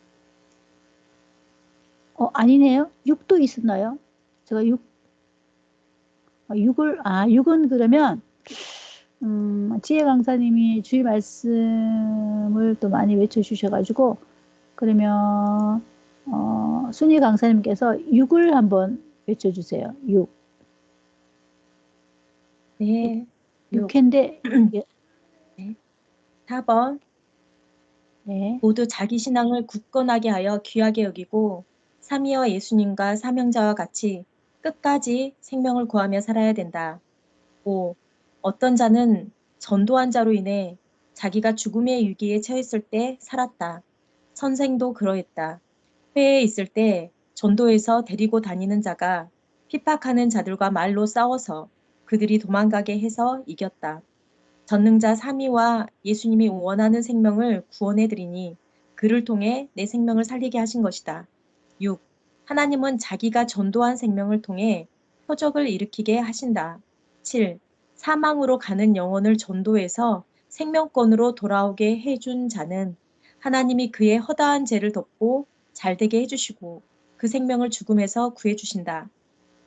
아니네요. 6도 있었나요? 제가 6은 그러면 지혜 강사님이 주의 말씀을 또 많이 외쳐주셔가지고 그러면 순희 강사님께서 6을 한번 외쳐주세요. 6.
네.
6회인데
네. 4번.
네.
모두 자기 신앙을 굳건하게 하여 귀하게 여기고 삼위어 예수님과 사명자와 같이 끝까지 생명을 구하며 살아야 된다. 5. 어떤 자는 전도한 자로 인해 자기가 죽음의 위기에 처했을 때 살았다. 선생도 그러했다. 회에 있을 때 전도에서 데리고 다니는 자가 핍박하는 자들과 말로 싸워서 그들이 도망가게 해서 이겼다. 전능자 3위와 예수님이 원하는 생명을 구원해 드리니 그를 통해 내 생명을 살리게 하신 것이다. 6. 하나님은 자기가 전도한 생명을 통해 표적을 일으키게 하신다. 7. 사망으로 가는 영혼을 전도해서 생명권으로 돌아오게 해준 자는 하나님이 그의 허다한 죄를 덮고 잘되게 해주시고 그 생명을 죽음에서 구해주신다.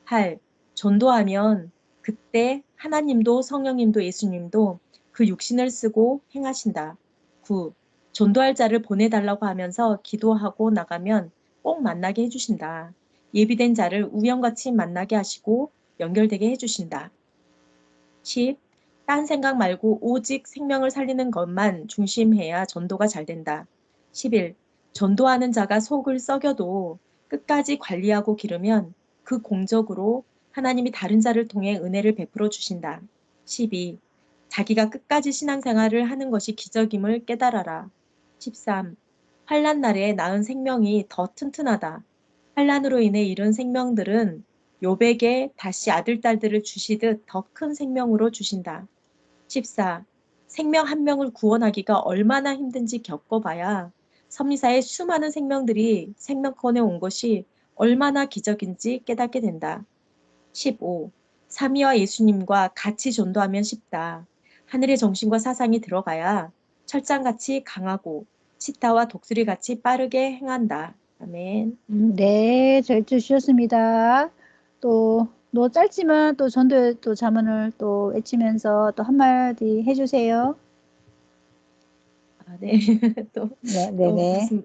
8. 전도하면 그때 하나님도 성령님도 예수님도 그 육신을 쓰고 행하신다. 9. 전도할 자를 보내달라고 하면서 기도하고 나가면 꼭 만나게 해주신다. 예비된 자를 우연같이 만나게 하시고 연결되게 해주신다. 10. 딴 생각 말고 오직 생명을 살리는 것만 중심해야 전도가 잘 된다. 11. 전도하는 자가 속을 썩여도 끝까지 관리하고 기르면 그 공적으로 하나님이 다른 자를 통해 은혜를 베풀어 주신다. 12. 자기가 끝까지 신앙생활을 하는 것이 기적임을 깨달아라. 13. 환난 날에 낳은 생명이 더 튼튼하다. 환난으로 인해 잃은 생명들은 욥에게 다시 아들, 딸들을 주시듯 더 큰 생명으로 주신다. 14. 생명 한 명을 구원하기가 얼마나 힘든지 겪어봐야 섭리사의 수많은 생명들이 생명권에 온 것이 얼마나 기적인지 깨닫게 된다. 15. 삼위와 예수님과 같이 전도하면 쉽다. 하늘의 정신과 사상이 들어가야 철장같이 강하고 치타와 독수리같이 빠르게 행한다. 아멘.
네, 잘 주셨습니다. 또 짧지만 또 전도 또 자문을 또 외치면서 또 한마디 해주세요.
아, 네. 또,
네, 네,
또
네.
무슨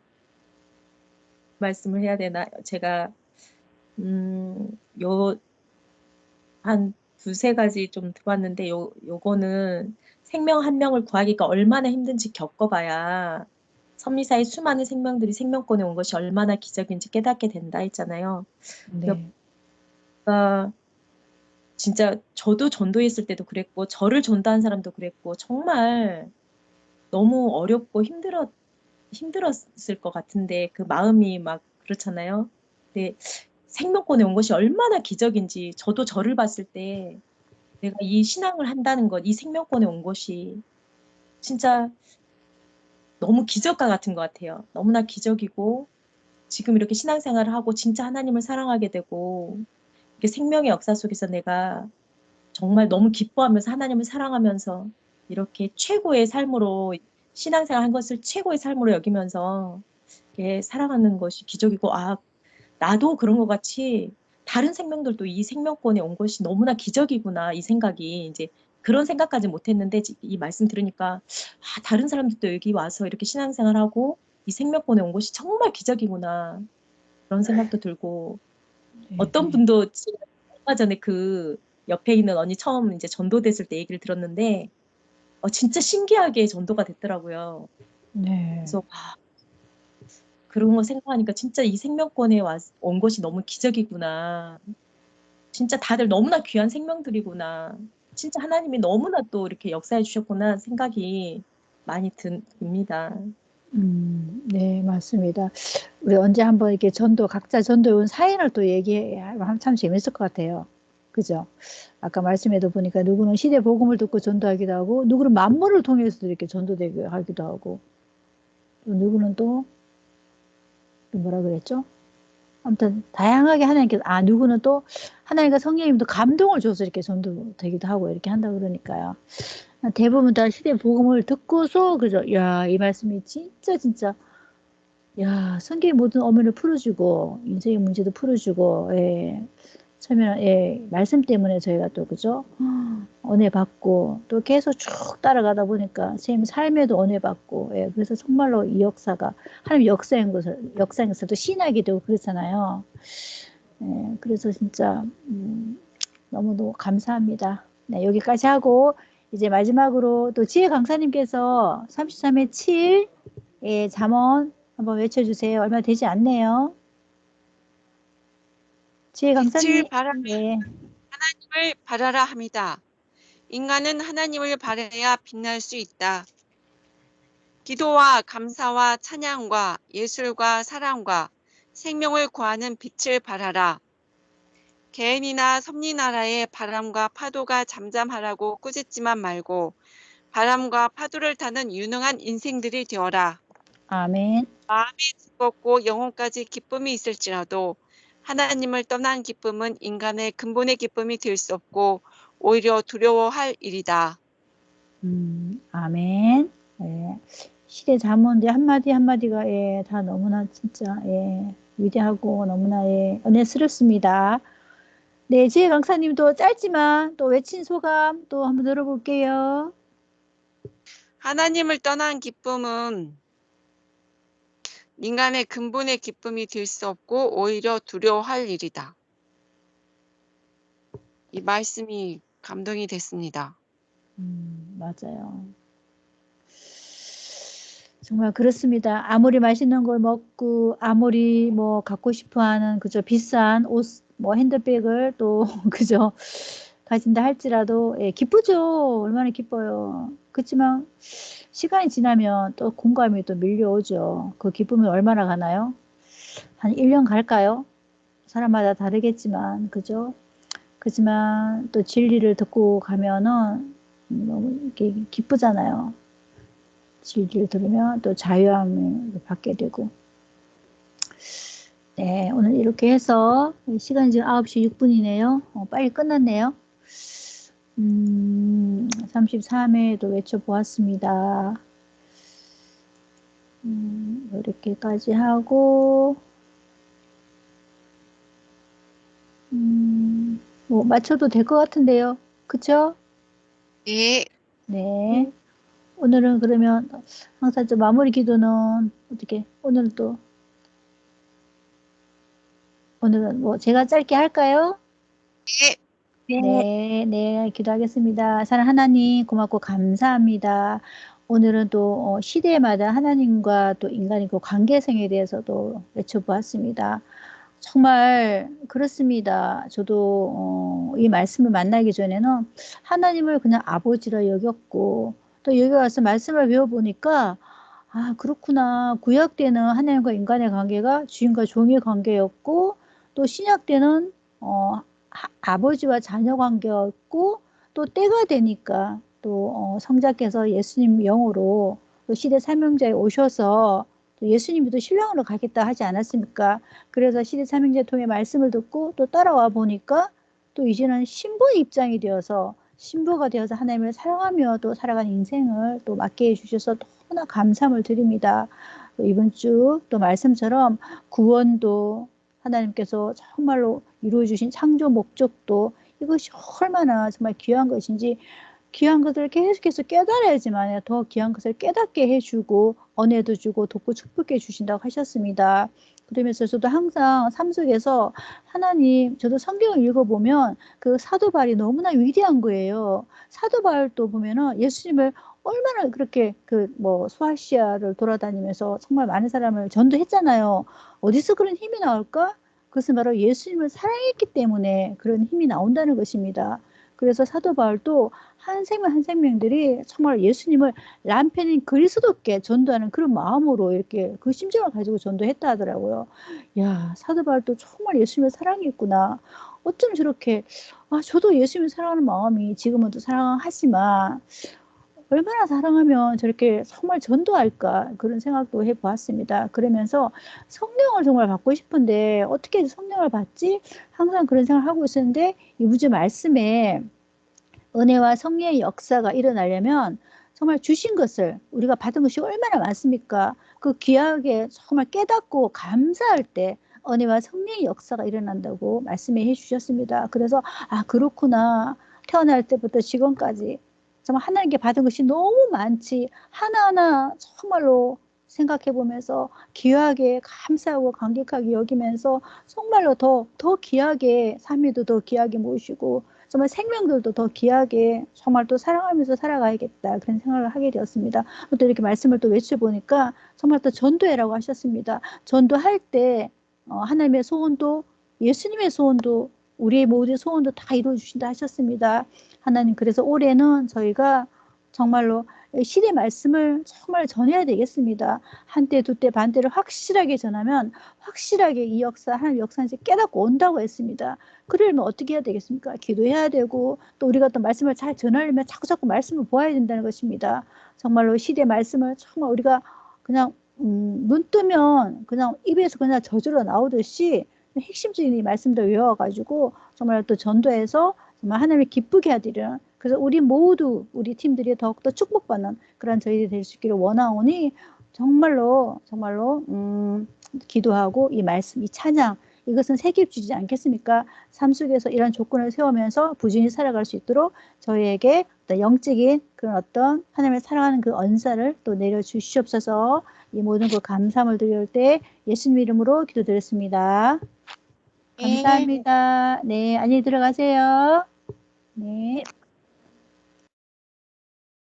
말씀을 해야 되나? 제가, 한 두세 가지 좀 들어왔는데, 요거는 생명 한 명을 구하기가 얼마나 힘든지 겪어봐야 섭리사의 수많은 생명들이 생명권에 온 것이 얼마나 기적인지 깨닫게 된다 했잖아요.
네.
그러니까 진짜 저도 전도했을 때도 그랬고, 저를 전도한 사람도 그랬고, 정말 너무 어렵고 힘들었을 것 같은데, 그 마음이 막 그렇잖아요. 근데 생명권에 온 것이 얼마나 기적인지, 저도 저를 봤을 때 내가 이 신앙을 한다는 것, 이 생명권에 온 것이 진짜 너무 기적과 같은 것 같아요. 너무나 기적이고, 지금 이렇게 신앙생활을 하고 진짜 하나님을 사랑하게 되고, 이렇게 생명의 역사 속에서 내가 정말 너무 기뻐하면서 하나님을 사랑하면서 이렇게 최고의 삶으로 신앙생활 한 것을 최고의 삶으로 여기면서 이렇게 살아가는 것이 기적이고, 나도 그런 것 같이 다른 생명들도 이 생명권에 온 것이 너무나 기적이구나, 이 생각이 이제 그런 생각까지 못했는데 이 말씀 들으니까 다른 사람들도 여기 와서 이렇게 신앙생활하고 이 생명권에 온 것이 정말 기적이구나, 그런 생각도 들고,
네,
어떤
네.
분도 지금 얼마 전에 그 옆에 있는 언니 처음 이제 전도됐을 때 얘기를 들었는데 진짜 신기하게 전도가 됐더라고요.
네.
그래서 그런 거 생각하니까 진짜 이 생명권에 온 것이 너무 기적이구나. 진짜 다들 너무나 귀한 생명들이구나. 진짜 하나님이 너무나 또 이렇게 역사해 주셨구나 생각이 많이 듭니다.
네, 맞습니다. 우리 언제 한번 이렇게 각자 전도해 온 사연을 또 얘기하면 참 재밌을 것 같아요. 그죠? 아까 말씀에도 보니까 누구는 시대 복음을 듣고 전도하기도 하고, 누구는 만물을 통해서도 이렇게 전도되게 하기도 하고, 또 누구는 또 뭐라 그랬죠? 아무튼 다양하게 하나님께서, 누구는 또 하나님과 성령님도 감동을 줘서 이렇게 전도되기도 하고 이렇게 한다 그러니까요. 대부분 다 시대 복음을 듣고서 그죠? 야, 이 말씀이 진짜 야, 성경의 모든 어면을 풀어주고 인생의 문제도 풀어주고 예. 처음에는 예, 말씀 때문에 저희가 또 그죠? 은혜 받고 또 계속 쭉 따라가다 보니까 선생님 삶에도 은혜 받고 예, 그래서 정말로 이 역사가 하나님 역사인 것을 또 신학이 되고 그렇잖아요. 예, 그래서 진짜 너무너무 감사합니다. 네, 여기까지 하고 이제 마지막으로 또 지혜 강사님께서 33회 7 예, 잠언 한번 외쳐주세요. 얼마 되지 않네요. 지혜
빛을
강사님.
발하라
네.
하나님을 바라라 합니다. 인간은 하나님을 바라야 빛날 수 있다. 기도와 감사와 찬양과 예술과 사랑과 생명을 구하는 빛을 발하라. 개인이나 섭리나라의 바람과 파도가 잠잠하라고 꾸짖지만 말고 바람과 파도를 타는 유능한 인생들이 되어라.
아멘.
마음이 즐겁고 영혼까지 기쁨이 있을지라도 하나님을 떠난 기쁨은 인간의 근본의 기쁨이 될 수 없고 오히려 두려워할 일이다.
아멘. 예. 시대 잠언인데 한마디 한마디가 예, 다 너무나 진짜 예, 위대하고 너무나 예, 은혜스럽습니다. 네, 지혜 강사님도 짧지만 또 외친 소감 또 한번 들어볼게요.
하나님을 떠난 기쁨은 인간의 근본의 기쁨이 될 수 없고 오히려 두려워할 일이다. 이 말씀이 감동이 됐습니다.
맞아요. 정말 그렇습니다. 아무리 맛있는 걸 먹고 아무리 뭐 갖고 싶어하는 그저 비싼 옷, 뭐 핸드백을 또 그저 가진다 할지라도 예, 기쁘죠. 얼마나 기뻐요. 그렇지만 시간이 지나면 또 공감이 또 밀려오죠. 그 기쁨이 얼마나 가나요? 한 1년 갈까요? 사람마다 다르겠지만 그죠? 그렇지만 또 진리를 듣고 가면은 너무 이렇게 기쁘잖아요. 진리를 들으면 또 자유함을 받게 되고. 네, 오늘 이렇게 해서 시간이 지금 9시 6분이네요. 빨리 끝났네요. 33회도 외쳐보았습니다. 이렇게까지 하고 뭐 맞춰도 될 것 같은데요. 그쵸?
네.
네. 오늘은 그러면 항상 좀 마무리 기도는 어떻게 오늘은 뭐 제가 짧게 할까요?
네.
네, 기도하겠습니다. 사랑 하나님 고맙고 감사합니다. 오늘은 또 시대마다 하나님과 또 인간의 그 관계성에 대해서도 외쳐보았습니다. 정말 그렇습니다. 저도 이 말씀을 만나기 전에는 하나님을 그냥 아버지라 여겼고 또 여기 와서 말씀을 배워보니까 아 그렇구나. 구약 때는 하나님과 인간의 관계가 주인과 종의 관계였고 또 신약 때는 아버지와 자녀 관계였고 또 때가 되니까 또 성자께서 예수님 영으로 또 시대 사명자에 오셔서 또 예수님이 또 신랑으로 가겠다 하지 않았습니까? 그래서 시대 사명자 통해 말씀을 듣고 또 따라와 보니까 또 이제는 신부의 입장이 되어서 신부가 되어서 하나님을 사랑하며 또 살아가는 인생을 또 맡게 해주셔서 너무나 감사함을 드립니다. 또 이번 주 또 말씀처럼 구원도 하나님께서 정말로 이루어주신 창조 목적도 이것이 얼마나 정말 귀한 것인지 귀한 것을 계속해서 깨달아야지만 더 귀한 것을 깨닫게 해주고 은혜도 주고 돕고 축복해 주신다고 하셨습니다. 그러면서 저도 항상 삶 속에서 하나님 저도 성경을 읽어보면 그 사도 바울이 너무나 위대한 거예요. 사도 바울도 보면은 예수님을 얼마나 그렇게 그 뭐 소아시아를 돌아다니면서 정말 많은 사람을 전도했잖아요. 어디서 그런 힘이 나올까? 그것은 바로 예수님을 사랑했기 때문에 그런 힘이 나온다는 것입니다. 그래서 사도 바울도 한 생명 한 생명들이 정말 예수님을 남편인 그리스도께 전도하는 그런 마음으로 이렇게 그 심정을 가지고 전도했다 하더라고요. 야, 사도 바울도 정말 예수님을 사랑했구나. 어쩜 저렇게 저도 예수님을 사랑하는 마음이 지금은 또 사랑하지만 얼마나 사랑하면 저렇게 정말 전도할까 그런 생각도 해보았습니다. 그러면서 성령을 정말 받고 싶은데 어떻게 성령을 받지? 항상 그런 생각을 하고 있었는데 이번 주 말씀에 은혜와 성령의 역사가 일어나려면 정말 주신 것을 우리가 받은 것이 얼마나 많습니까? 그 귀하게 정말 깨닫고 감사할 때 은혜와 성령의 역사가 일어난다고 말씀해 주셨습니다. 그래서 아 그렇구나. 태어날 때부터 지금까지 정말 하나님께 받은 것이 너무 많지 하나하나 정말로 생각해 보면서 귀하게 감사하고 감격하게 여기면서 정말로 더 귀하게 삶에도 더 귀하게 모시고 정말 생명들도 더 귀하게 정말 또 사랑하면서 살아가야겠다 그런 생각을 하게 되었습니다. 또 이렇게 말씀을 또 외쳐보니까 정말 또 전도회라고 하셨습니다. 전도할 때 하나님의 소원도 예수님의 소원도 우리의 모든 소원도 다 이루어 주신다 하셨습니다. 하나님 그래서 올해는 저희가 정말로 시대 말씀을 정말 전해야 되겠습니다. 한때 두때 반때를 확실하게 전하면 확실하게 이 역사 하나님 역사 이제 깨닫고 온다고 했습니다. 그러려면 어떻게 해야 되겠습니까? 기도해야 되고 또 우리가 또 말씀을 잘 전하려면 자꾸 말씀을 보아야 된다는 것입니다. 정말로 시대 말씀을 정말 우리가 그냥 눈 뜨면 그냥 입에서 그냥 저절로 나오듯이 핵심적인 이 말씀들 외워가지고 정말 또 전도해서 정말 하나님을 기쁘게 하리라. 그래서 우리 모두 우리 팀들이 더욱더 축복받는 그런 저희들이 될 수 있기를 원하오니 정말로 기도하고 이 말씀 이 찬양 이것은 세계주지 않겠습니까? 삶 속에서 이런 조건을 세우면서 부지런히 살아갈 수 있도록 저희에게 어떤 영적인 그런 어떤 하나님을 사랑하는 그 언사를 또 내려주시옵소서. 이 모든 그 감사함을 드릴 때 예수님 이름으로 기도드렸습니다. 감사합니다. 네, 안녕히 들어가세요. 네.